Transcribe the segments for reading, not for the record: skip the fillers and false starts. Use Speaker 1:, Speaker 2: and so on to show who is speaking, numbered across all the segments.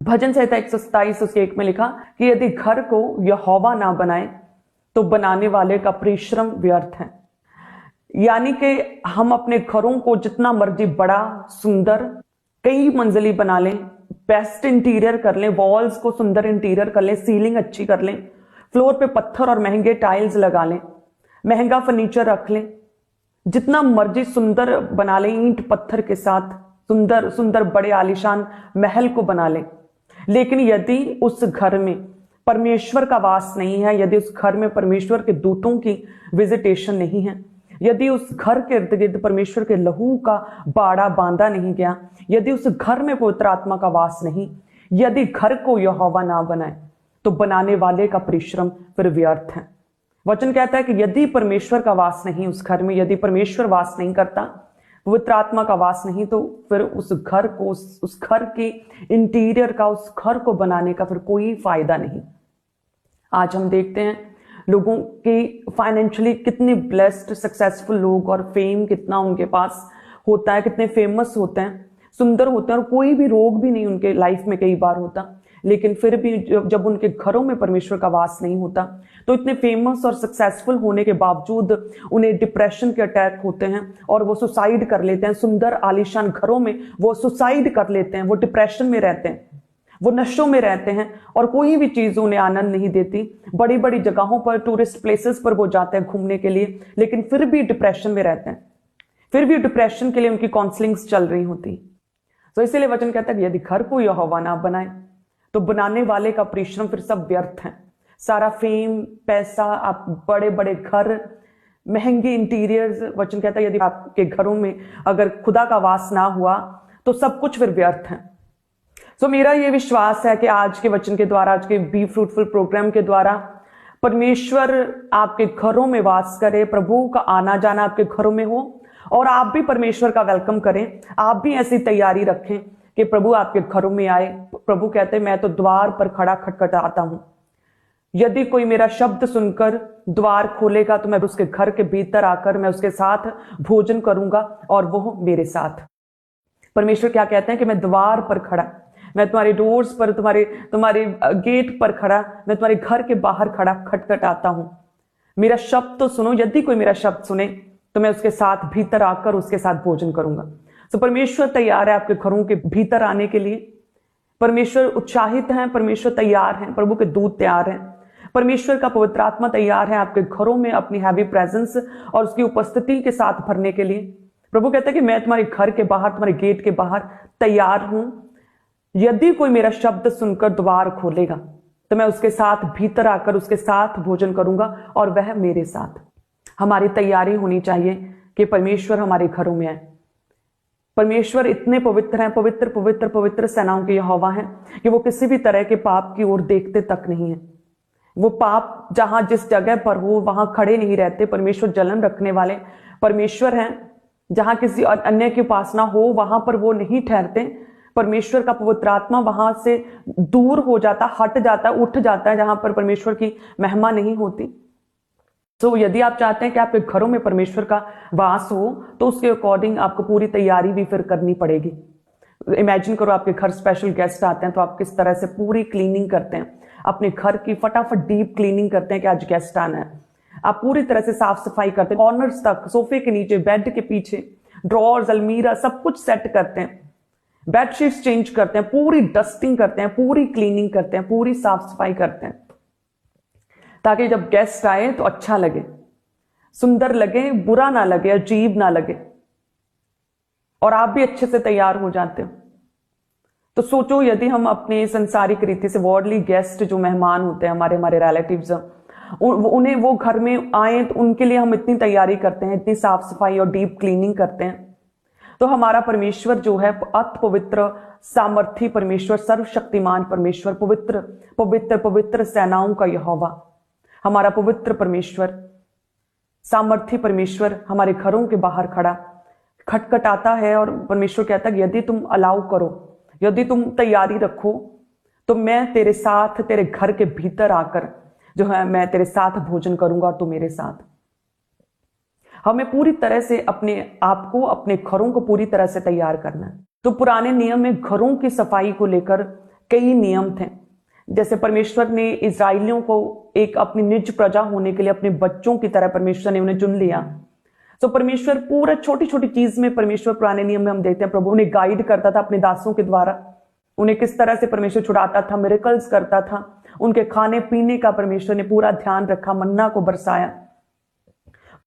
Speaker 1: भजन संहिता 127 उसके 1 में लिखा कि यदि घर को यहोवा ना बनाए तो बनाने वाले का परिश्रम व्यर्थ है। यानी कि हम अपने घरों को जितना मर्जी बड़ा सुंदर कई मंजिली बना लें, बेस्ट इंटीरियर कर लें, वॉल्स को सुंदर इंटीरियर कर लें, सीलिंग अच्छी कर लें, फ्लोर पे पत्थर और महंगे टाइल्स लगा लें, महंगा फर्नीचर रख लें, जितना मर्जी सुंदर बना लें, ईंट पत्थर के साथ सुंदर सुंदर बड़े आलीशान महल को बना लें, लेकिन यदि उस घर में परमेश्वर का वास नहीं है, यदि उस घर में परमेश्वर के दूतों की विजिटेशन नहीं है, यदि उस घर के इर्द गिर्द परमेश्वर के लहू का बाड़ा बांधा नहीं गया, यदि उस घर में पवित्र आत्मा का वास नहीं, यदि घर को यहोवा ना बनाए तो बनाने वाले का परिश्रम फिर व्यर्थ है। वचन कहता है कि यदि परमेश्वर का वास नहीं उस घर में, यदि परमेश्वर वास नहीं करता, पवित्र आत्मा का वास नहीं, तो फिर उस घर को, उस घर के इंटीरियर का, उस घर को बनाने का फिर कोई फायदा नहीं। आज हम देखते हैं लोगों के फाइनेंशियली कितने ब्लेस्ड सक्सेसफुल लोग और फेम कितना उनके पास होता है, कितने फेमस होते हैं, सुंदर होते हैं और कोई भी रोग भी नहीं उनके लाइफ में कई बार होता, लेकिन फिर भी जब उनके घरों में परमेश्वर का वास नहीं होता तो इतने फेमस और सक्सेसफुल होने के बावजूद उन्हें डिप्रेशन के अटैक होते हैं और वो सुसाइड कर लेते हैं। सुंदर आलीशान घरों में वो सुसाइड कर लेते हैं, वो डिप्रेशन में रहते हैं, वो नशों में रहते हैं और कोई भी चीज उन्हें आनंद नहीं देती। बड़ी बड़ी जगहों पर, टूरिस्ट प्लेसेस पर वो जाते हैं घूमने के लिए, लेकिन फिर भी डिप्रेशन में रहते हैं, फिर भी डिप्रेशन के लिए उनकी काउंसलिंग्स चल रही होती। तो इसीलिए वचन कहता है कि यदि घर को यहोवा ना बनाए तो बनाने वाले का परिश्रम फिर सब व्यर्थ है। सारा फेम, पैसा, आप बड़े बड़े घर, महंगे इंटीरियर्स, वचन कहता है यदि आपके घरों में अगर खुदा का वास ना हुआ तो सब कुछ फिर व्यर्थ है। तो मेरा ये विश्वास है कि आज के वचन के द्वारा, आज के बी फ्रूटफुल प्रोग्राम के द्वारा परमेश्वर आपके घरों में वास करे, प्रभु का आना जाना आपके घरों में हो और आप भी परमेश्वर का वेलकम करें। आप भी ऐसी तैयारी रखें कि प्रभु आपके घरों में आए। प्रभु कहते हैं मैं तो द्वार पर खड़ा खटखटाता हूं, यदि कोई मेरा शब्द सुनकर द्वार खोलेगा तो मैं उसके घर के भीतर आकर मैं उसके साथ भोजन करूंगा और वो मेरे साथ। परमेश्वर क्या कहते हैं कि मैं द्वार पर खड़ा, मैं तुम्हारे डोर्स पर, तुम्हारे गेट पर खड़ा, मैं तुम्हारे घर के बाहर खड़ा खटखटाता हूं। मेरा शब्द तो सुनो, यदि कोई मेरा शब्द सुने तो मैं उसके साथ भीतर आकर उसके साथ भोजन करूंगा। तो परमेश्वर तैयार है आपके घरों के भीतर आने के लिए। परमेश्वर उत्साहित हैं, परमेश्वर तैयार हैं, प्रभु के दूत तैयार हैं, परमेश्वर का पवित्र आत्मा तैयार है आपके घरों में अपनी हैवी प्रेजेंस और उसकी उपस्थिति के साथ भरने के लिए। प्रभु कहता है कि मैं तुम्हारे घर के बाहर, तुम्हारे गेट के बाहर तैयार हूं। यदि कोई मेरा शब्द सुनकर द्वार खोलेगा तो मैं उसके साथ भीतर आकर उसके साथ भोजन करूंगा और वह मेरे साथ। हमारी तैयारी होनी चाहिए कि परमेश्वर हमारे घरों में आए। परमेश्वर इतने पवित्र हैं, पवित्र पवित्र पवित्र सेनाओं के यहोवा हैं कि वो किसी भी तरह के पाप की ओर देखते तक नहीं है। वो पाप जहां जिस जगह पर हो वहां खड़े नहीं रहते। परमेश्वर जलन रखने वाले परमेश्वर हैं। जहां किसी अन्य की उपासना हो वहां पर वो नहीं ठहरते। परमेश्वर का पवित्र आत्मा वहां से दूर हो जाता, हट जाता, उठ जाता है जहां पर परमेश्वर की महिमा नहीं होती। तो यदि आप चाहते हैं कि आपके घरों में परमेश्वर का वास हो तो उसके अकॉर्डिंग आपको पूरी तैयारी भी फिर करनी पड़ेगी। इमेजिन करो आपके घर स्पेशल गेस्ट आते हैं तो आप किस तरह से पूरी क्लीनिंग करते हैं, अपने घर की फटाफट डीप क्लीनिंग करते हैं कि आज गेस्ट आना है। आप पूरी तरह से साफ सफाई करते हैं, कॉर्नर्स तक, सोफे के नीचे, बेड के पीछे, ड्रॉर्स, अलमीरा, सब कुछ सेट करते हैं, बेडशीट्स चेंज करते हैं, पूरी डस्टिंग करते हैं, पूरी क्लीनिंग करते हैं, पूरी साफ सफाई करते हैं ताकि जब गेस्ट आए तो अच्छा लगे, सुंदर लगे, बुरा ना लगे, अजीब ना लगे और आप भी अच्छे से तैयार हो जाते हो। तो सोचो यदि हम अपने संसारिक रीति से वर्ल्डली गेस्ट जो मेहमान होते हैं, हमारे रिलेटिव्स, उन्हें वो घर में आए तो उनके लिए हम इतनी तैयारी करते हैं, इतनी साफ सफाई और डीप क्लीनिंग करते हैं। तो हमारा परमेश्वर जो है अति पवित्र, सामर्थी परमेश्वर, सर्वशक्तिमान परमेश्वर, पवित्र पवित्र पवित्र सेनाओं का यहोवा, हमारा पवित्र परमेश्वर, सामर्थी परमेश्वर हमारे घरों के बाहर खड़ा खटखटाता है और परमेश्वर कहता है यदि तुम अलाउ करो, यदि तुम तैयारी रखो तो मैं तेरे साथ, तेरे घर के भीतर आकर जो है मैं तेरे साथ भोजन करूंगा और तू मेरे साथ। हमें पूरी तरह से अपने आप को, अपने घरों को पूरी तरह से तैयार करना है। तो पुराने नियम में घरों की सफाई को लेकर कई नियम थे। जैसे परमेश्वर ने इजराइलियों को एक अपनी निज प्रजा होने के लिए अपने बच्चों की तरह परमेश्वर ने उन्हें चुन लिया। तो परमेश्वर पूरा छोटी छोटी चीज में, परमेश्वर पुराने नियम में हम देखते हैं प्रभु उन्हें गाइड करता था अपने दासों के द्वारा। उन्हें किस तरह से परमेश्वर छुड़ाता था, मिरेकल्स करता था, उनके खाने पीने का परमेश्वर ने पूरा ध्यान रखा, मन्ना को बरसाया।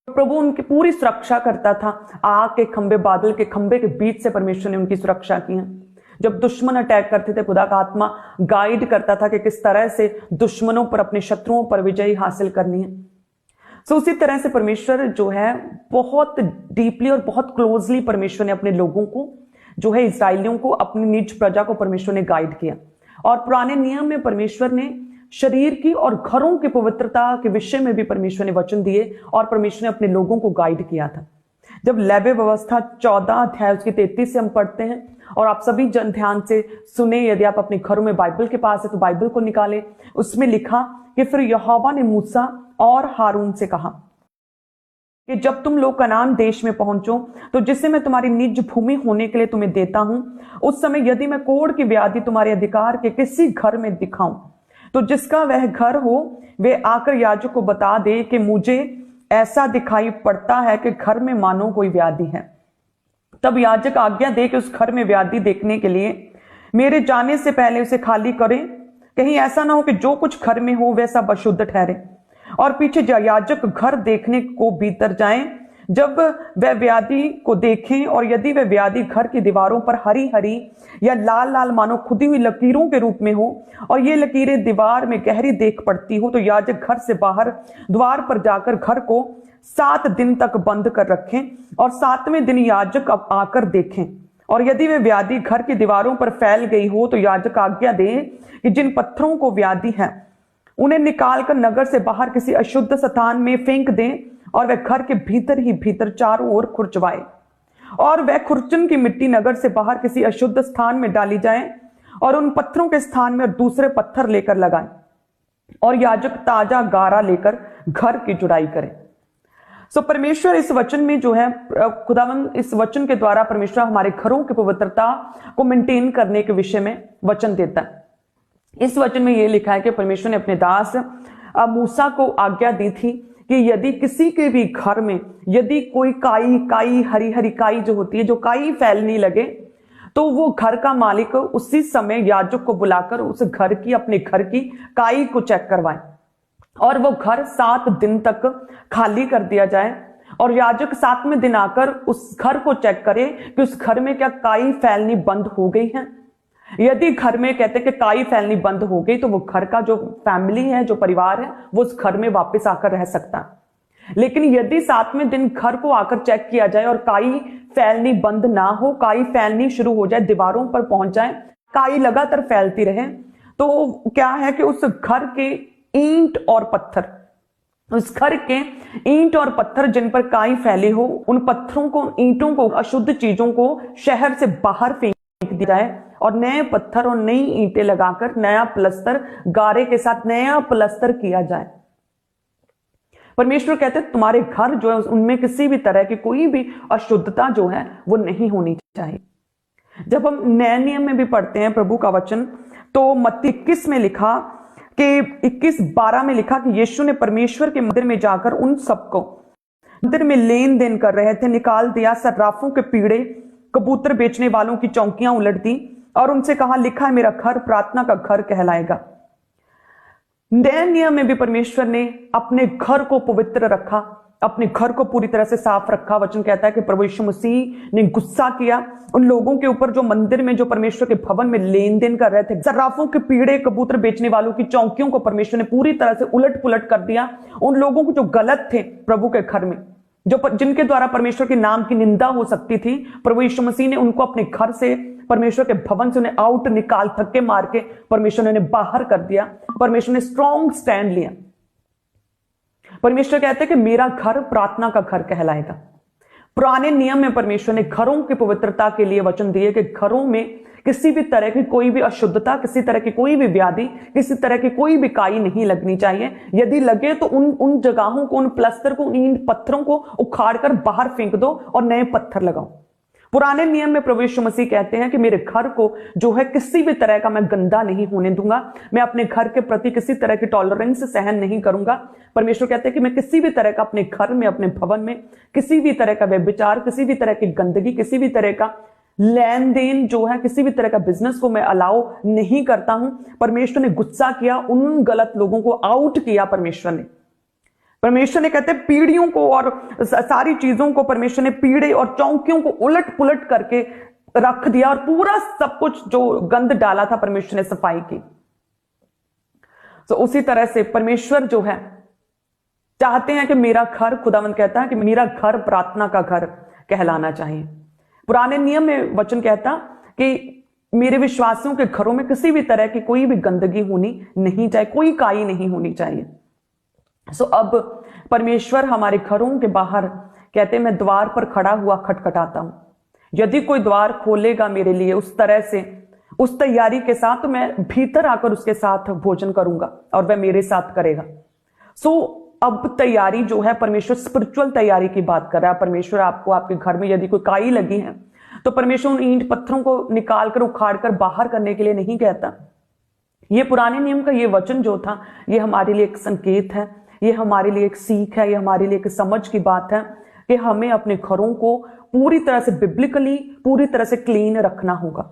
Speaker 1: प्रभु उनकी पूरी सुरक्षा करता था। आग के खंबे, बादल के खंबे के बीच से परमेश्वर ने उनकी सुरक्षा की है। जब दुश्मन अटैक करते थे, खुदा का आत्मा गाइड करता था कि किस तरह से दुश्मनों पर, अपने शत्रुओं पर विजय हासिल करनी है। सो उसी तरह से परमेश्वर जो है बहुत डीपली और बहुत क्लोजली परमेश्वर ने अपने लोगों को जो है इस्राएलियों को, अपनी निज प्रजा को परमेश्वर ने गाइड किया। और पुराने नियम में परमेश्वर ने शरीर की और घरों की पवित्रता के विषय में भी परमेश्वर ने वचन दिए और परमेश्वर ने अपने लोगों को गाइड किया था। जब लेवी व्यवस्था 14 अध्याय उसकी 33 से हम पढ़ते हैं, और आप सभी जन ध्यान से सुने, यदि आप अपने घरों में बाइबल के पास है तो बाइबल को निकालें। उसमें लिखा कि फिर यहोवा ने मूसा और हारून से कहा कि जब तुम लोग कनान देश में पहुंचो तो जिसे मैं तुम्हारी निज भूमि होने के लिए तुम्हें देता हूं, उस समय यदि मैं कोढ़ की व्याधि तुम्हारे अधिकार के किसी घर में दिखाऊं, तो जिसका वह घर हो वे आकर याजक को बता दे कि मुझे ऐसा दिखाई पड़ता है कि घर में मानो कोई व्याधि है। तब याजक आज्ञा दे कि उस घर में व्याधि देखने के लिए मेरे जाने से पहले उसे खाली करें, कहीं ऐसा ना हो कि जो कुछ घर में हो वह सब अशुद्ध ठहरे। और पीछे याजक घर देखने को भीतर जाएं। जब वह व्याधि को देखें और यदि वह व्याधि घर की दीवारों पर हरी हरी या लाल लाल मानो खुदी हुई लकीरों के रूप में हो और ये लकीरें दीवार में गहरी देख पड़ती हो, तो याजक घर से बाहर द्वार पर जाकर घर को 7 दिन तक बंद कर रखें और 7वें दिन याजक अब आकर देखें। और यदि वह व्याधि घर की दीवारों पर फैल गई हो तो याजक आज्ञा दे कि जिन पत्थरों को व्याधि है उन्हें निकालकर नगर से बाहर किसी अशुद्ध स्थान में फेंक दें और वह घर के भीतर ही भीतर चारों ओर खुरचवाए। और वह खुरचन की मिट्टी नगर से बाहर किसी अशुद्ध स्थान में डाली जाए और उन पत्थरों के स्थान में दूसरे पत्थर लेकर लगाए और याजक ताजा गारा लेकर घर की जुड़ाई करे। सो परमेश्वर इस वचन में जो है, खुदावन इस वचन के द्वारा परमेश्वर हमारे घरों की पवित्रता को मेंटेन करने के विषय में वचन देता है। इस वचन में यह लिखा है कि परमेश्वर ने अपने दास मूसा को आज्ञा दी थी कि यदि किसी के भी घर में यदि कोई काई हरी हरी काई जो होती है, जो काई फैलने लगे, तो वो घर का मालिक उसी समय याजक को बुलाकर उस घर की, अपने घर की काई को चेक करवाए और वो घर 7 दिन तक खाली कर दिया जाए। और याजक 7वें दिन आकर उस घर को चेक करे कि उस घर में क्या काई फैलनी बंद हो गई है। यदि घर में कहते कि काई फैलनी बंद हो गई तो वो घर का जो फैमिली है, जो परिवार है, वो उस घर में वापस आकर रह सकता है। लेकिन यदि 7वें दिन घर को आकर चेक किया जाए और काई फैलनी बंद ना हो, काई फैलनी शुरू हो जाए, दीवारों पर पहुंच जाए, काई लगातार फैलती रहे, तो क्या है कि उस घर के ईंट और पत्थर, उस घर के ईंट और पत्थर जिन पर काई फैली हो, उन पत्थरों को, ईंटों को, अशुद्ध चीजों को शहर से बाहर फेंक दिया जाए और नए पत्थर और नई ईंटें लगाकर नया प्लस्तर, गारे के साथ नया प्लस्तर किया जाए। परमेश्वर कहते हैं तुम्हारे घर जो है उनमें किसी भी तरह की कोई भी अशुद्धता जो है वो नहीं होनी चाहिए। जब हम नए नियम में भी पढ़ते हैं प्रभु का वचन, तो मत्ती 21 में लिखा कि 21:12 में लिखा कि यीशु ने परमेश्वर के मंदिर में जाकर उन सबको मंदिर में लेन देन कर रहे थे निकाल दिया, सर्राफों के पीड़े, कबूतर बेचने वालों की चौकियां उलट दी और उनसे कहा, लिखा है मेरा घर प्रार्थना का घर कहलाएगा। नए नियम में भी परमेश्वर ने अपने घर को पवित्र रखा, अपने घर को पूरी तरह से साफ रखा। वचन कहता है कि प्रभु यीशु मसीह ने गुस्सा किया उन लोगों के ऊपर जो मंदिर में, जो परमेश्वर के भवन में लेन देन कर रहे थे। सर्राफों के पीड़े, कबूतर बेचने वालों की चौकियों को परमेश्वर ने पूरी तरह से उलट पुलट कर दिया। उन लोगों को जो गलत थे प्रभु के घर में, जो जिनके द्वारा परमेश्वर के नाम की निंदा हो सकती थी, प्रभु यीशु मसीह ने उनको अपने घर से, परमेश्वर के भवन से उन्हें आउट निकाल, धक्के मार के परमेश्वर ने उन्हें बाहर कर दिया। परमेश्वर ने स्ट्रॉन्ग स्टैंड लिया। परमेश्वर कहते हैं कि मेरा घर प्रार्थना का घर कहलाएगा। पुराने नियम में परमेश्वर ने घरों की पवित्रता के लिए वचन दिए कि घरों में किसी भी तरह की कोई भी अशुद्धता, किसी तरह की कोई भी व्याधि, किसी तरह की कोई भी काई नहीं लगनी चाहिए। यदि लगे तो उन जगहों को, उन प्लस्तर को, उन पत्थरों को उखाड़ कर बाहर फेंक दो और नए पत्थर लगाओ। पुराने नियम में प्रभु यीशु मसीह कहते हैं कि मेरे घर को जो है किसी भी तरह का मैं गंदा नहीं होने दूंगा, मैं अपने घर के प्रति किसी तरह की टॉलरेंस सहन नहीं करूंगा। परमेश्वर कहते हैं कि मैं किसी भी तरह का अपने घर में, अपने भवन में किसी भी तरह का व्यभिचार, किसी भी तरह की गंदगी, किसी भी तरह का लेन देन जो है, किसी भी तरह का बिजनेस को मैं अलाउ नहीं करता हूं। परमेश्वर ने गुस्सा किया, उन गलत लोगों को आउट किया। परमेश्वर ने कहते हैं पीढ़ियों को और सारी चीजों को परमेश्वर ने पीढ़े और चौकियों को उलट पुलट करके रख दिया और पूरा सब कुछ जो गंद डाला था परमेश्वर ने सफाई की। तो उसी तरह से परमेश्वर जो है चाहते हैं कि मेरा घर, खुदावंद कहता है कि मेरा घर प्रार्थना का घर कहलाना चाहिए। पुराने नियम में वचन कहता कि मेरे विश्वासियों के घरों में किसी भी तरह की कोई भी गंदगी होनी नहीं चाहिए, कोई काई नहीं होनी चाहिए। सो अब परमेश्वर हमारे घरों के बाहर कहते हैं मैं द्वार पर खड़ा हुआ खटखटाता हूं, यदि कोई द्वार खोलेगा मेरे लिए उस तरह से, उस तैयारी के साथ, तो मैं भीतर आकर उसके साथ भोजन करूंगा और वह मेरे साथ करेगा। सो अब तैयारी जो है, परमेश्वर स्पिरिचुअल तैयारी की बात कर रहा है। परमेश्वर आपको, आपके घर में यदि कोई काई लगी है तो परमेश्वर उन ईंट पत्थरों को निकाल कर, उखाड़ कर बाहर करने के लिए नहीं कहता। ये पुराने नियम का ये वचन जो था, ये हमारे लिए एक संकेत है, ये हमारे लिए एक सीख है, ये हमारे लिए एक समझ की बात है कि हमें अपने घरों को पूरी तरह से बिब्लिकली, पूरी तरह से क्लीन रखना होगा।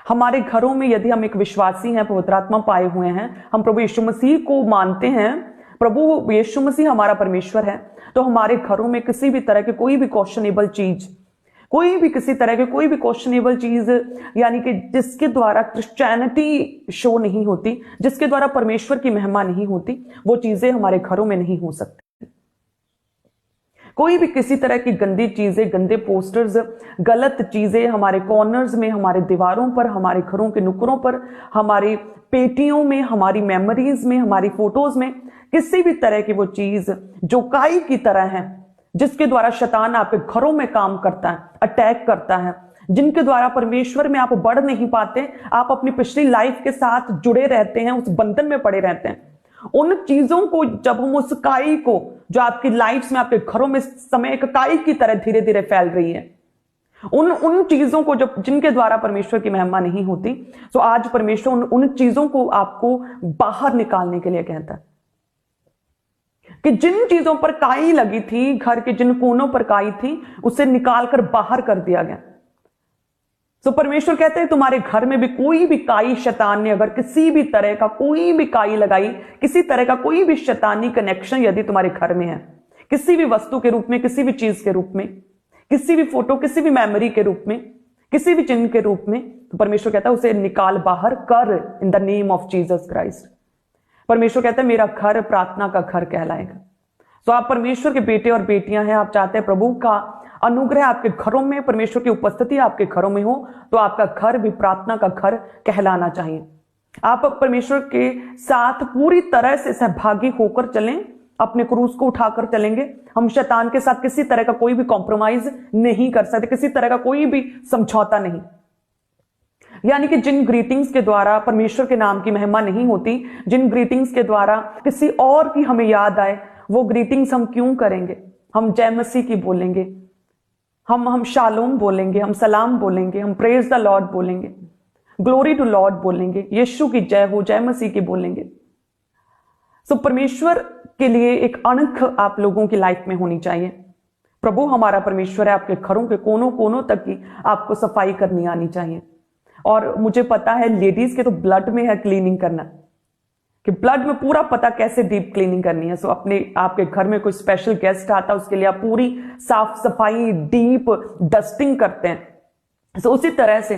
Speaker 1: हमारे घरों में यदि हम एक विश्वासी हैं, पवित्र आत्मा पाए हुए हैं, हम प्रभु यीशु मसीह को मानते हैं, प्रभु यीशु मसीह हमारा परमेश्वर है, तो हमारे घरों में किसी भी तरह की कोई भी क्वेश्चनेबल चीज, कोई भी किसी तरह की कोई भी क्वेश्चनेबल चीज, यानी कि जिसके द्वारा क्रिश्चियनिटी शो नहीं होती, जिसके द्वारा परमेश्वर की महिमा नहीं होती, वो चीजें हमारे घरों में नहीं हो सकती। कोई भी किसी तरह की गंदी चीजें, गंदे पोस्टर्स, गलत चीजें हमारे कॉर्नर्स में, हमारे दीवारों पर, हमारे घरों के नुक्करों पर, हमारी पेटियों में, हमारी मेमोरीज में, हमारी फोटोज में, किसी भी तरह की वो चीज जो काई की तरह है, जिसके द्वारा शैतान आपके घरों में काम करता है, अटैक करता है, जिनके द्वारा परमेश्वर में आप बढ़ नहीं पाते, आप अपनी पिछली लाइफ के साथ जुड़े रहते हैं, उस बंधन में पड़े रहते हैं। उन चीजों को जब हम, उस काई को जो आपकी लाइफ में, आपके घरों में समय एक काई की तरह धीरे धीरे फैल रही है, उन चीजों को जब, जिनके द्वारा परमेश्वर की महिमा नहीं होती, तो आज परमेश्वर उन चीजों को आपको बाहर निकालने के लिए कहता है कि जिन चीजों पर काई लगी थी, घर के जिन कोनों पर काई थी, उसे निकालकर बाहर कर दिया गया। तो परमेश्वर कहते हैं तुम्हारे घर में भी कोई भी काई, शैतान ने अगर किसी भी तरह का कोई भी काई लगाई, किसी तरह का कोई भी शैतानी कनेक्शन यदि तुम्हारे घर में है, किसी भी वस्तु के रूप में, किसी भी चीज के रूप में, किसी भी फोटो, किसी भी मेमोरी के रूप में, किसी भी चिन्ह के रूप में, तो परमेश्वर कहता है उसे निकाल बाहर कर, in the name of Jesus Christ. परमेश्वर कहता है मेरा घर प्रार्थना का घर कहलाएगा। तो आप परमेश्वर के बेटे और बेटियां हैं, आप चाहते हैं प्रभु का अनुग्रह आपके घरों में, परमेश्वर की उपस्थिति आपके घरों में हो, तो आपका घर भी प्रार्थना का घर कहलाना चाहिए। आप परमेश्वर के साथ पूरी तरह से सहभागी होकर चलें, अपने क्रूस को उठाकर चलेंगे। हम शैतान के साथ किसी तरह का कोई भी कॉम्प्रोमाइज नहीं कर सकते, किसी तरह का कोई भी समझौता नहीं। यानी कि जिन ग्रीटिंग्स के द्वारा परमेश्वर के नाम की महिमा नहीं होती, जिन ग्रीटिंग्स के द्वारा किसी और की हमें याद आए, वो ग्रीटिंग्स हम क्यों करेंगे? हम जय मसीह की बोलेंगे, हम शालोम बोलेंगे, हम सलाम बोलेंगे, हम प्रेज द लॉर्ड बोलेंगे, ग्लोरी टू लॉर्ड बोलेंगे, यीशु की जय हो, जय मसीह की बोलेंगे। सो परमेश्वर के लिए एक अणख आप लोगों की लाइफ में होनी चाहिए। प्रभु हमारा परमेश्वर है, आपके घरों के कोनों कोनों तक की आपको सफाई करनी आनी चाहिए। और मुझे पता है लेडीज के तो ब्लड में है क्लीनिंग करना, कि ब्लड में पूरा पता कैसे डीप क्लीनिंग करनी है। सो अपने आपके घर में कोई स्पेशल गेस्ट आता है, उसके लिए आप पूरी साफ सफाई, डीप डस्टिंग करते हैं। सो उसी तरह से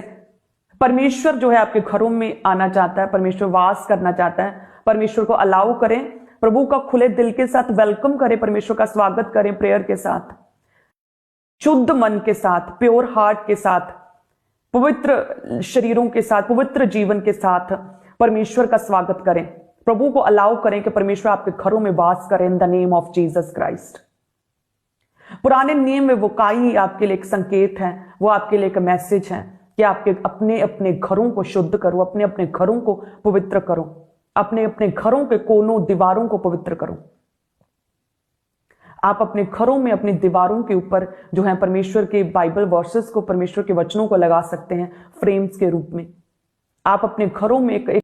Speaker 1: परमेश्वर जो है आपके घरों में आना चाहता है, परमेश्वर वास करना चाहता है। परमेश्वर को अलाउ करें, प्रभु का खुले दिल के साथ वेलकम करें, परमेश्वर का स्वागत करें प्रेयर के साथ, शुद्ध मन के साथ, प्योर हार्ट के साथ, पवित्र शरीरों के साथ, पवित्र जीवन के साथ परमेश्वर का स्वागत करें। प्रभु को अलाउ करें कि परमेश्वर आपके घरों में वास करें in the name of Jesus Christ. पुराने नियम में वो काई आपके लिए एक संकेत है, वो आपके लिए एक मैसेज है कि आपके अपने अपने घरों को शुद्ध करो, अपने अपने घरों को पवित्र करो, अपने अपने घरों के कोनों दीवारों को पवित्र करो। आप अपने घरों में अपनी दीवारों के ऊपर जो है परमेश्वर के बाइबल वर्सेस को, परमेश्वर के वचनों को लगा सकते हैं फ्रेम्स के रूप में। आप अपने घरों में एक